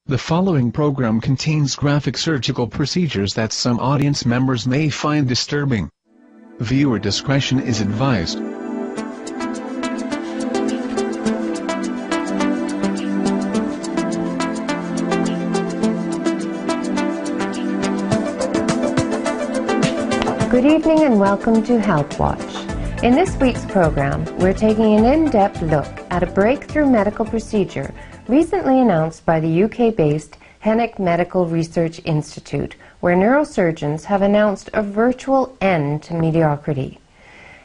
The following program contains graphic surgical procedures that some audience members may find disturbing. Viewer discretion is advised. Good evening and welcome to Health Watch. In this week's program, we're taking an in-depth look at a breakthrough medical procedure recently announced by the UK-based Hennick Medical Research Institute, where neurosurgeons have announced a virtual end to mediocrity.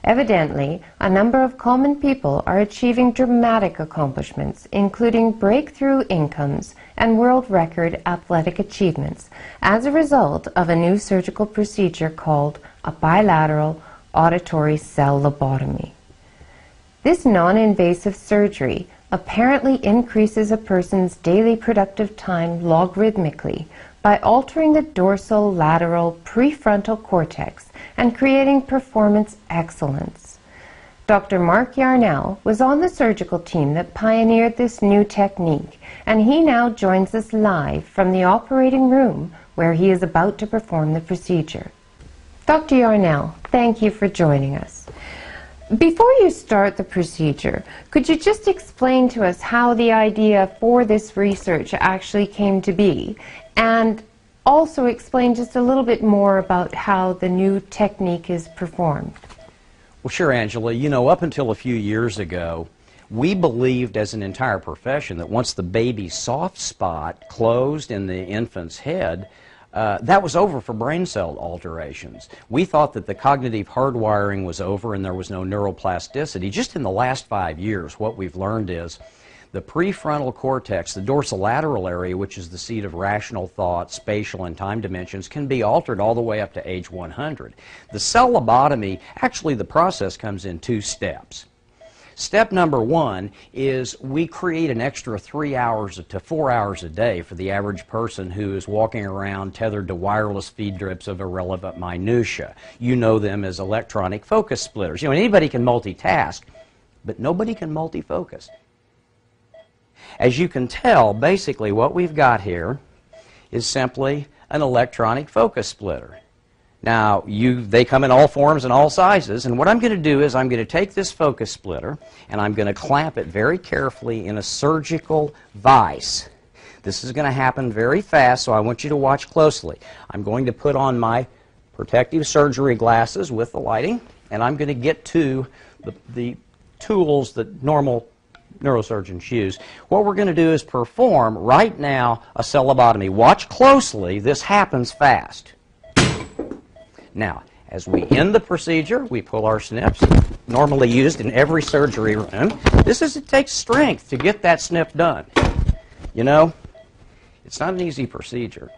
Evidently, a number of common people are achieving dramatic accomplishments, including breakthrough incomes and world record athletic achievements, as a result of a new surgical procedure called a bilateral auditory cell lobotomy. This non-invasive surgery apparently increases a person's daily productive time logarithmically by altering the dorsal lateral prefrontal cortex and creating performance excellence. Dr. Mark Yarnell was on the surgical team that pioneered this new technique, and he now joins us live from the operating room where he is about to perform the procedure. Dr. Yarnell, thank you for joining us. Before you start the procedure, could you just explain to us how the idea for this research actually came to be, and also explain just a little bit more about how the new technique is performed? Well, sure, Angela. You know, up until a few years ago, we believed as an entire profession that once the baby's soft spot closed in the infant's head, that was over for brain cell alterations. We thought that the cognitive hardwiring was over and there was no neuroplasticity. Just in the last 5 years, what we've learned is the prefrontal cortex, the dorsolateral area, which is the seat of rational thought, spatial and time dimensions, can be altered all the way up to age 100. The cell lobotomy, actually the process comes in 2 steps. Step number 1 is we create an extra 3 hours to 4 hours a day for the average person who is walking around tethered to wireless feed drips of irrelevant minutia. You know them as electronic focus splitters. You know, anybody can multitask, but nobody can multifocus. As you can tell, basically what we've got here is simply an electronic focus splitter. Now, they come in all forms and all sizes, and what I'm going to do is I'm going to take this focus splitter and I'm going to clamp it very carefully in a surgical vise. This is going to happen very fast, so I want you to watch closely. I'm going to put on my protective surgery glasses with the lighting, and I'm going to get to the tools that normal neurosurgeons use. What we're going to do is perform right now a cell lobotomy. Watch closely. This happens fast. Now, as we end the procedure, we pull our snips, normally used in every surgery room. It takes strength to get that snip done. You know, it's not an easy procedure.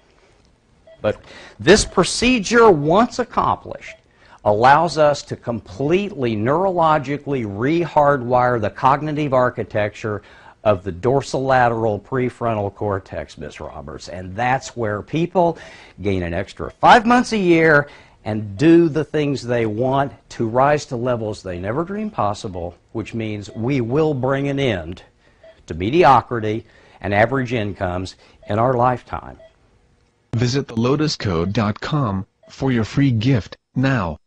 But this procedure, once accomplished, allows us to completely neurologically re-hardwire the cognitive architecture of the dorsolateral prefrontal cortex, Ms. Roberts. And that's where people gain an extra 5 months a year and do the things they want to rise to levels they never dreamed possible, which means we will bring an end to mediocrity and average incomes in our lifetime. Visit thelotuscode.com for your free gift now.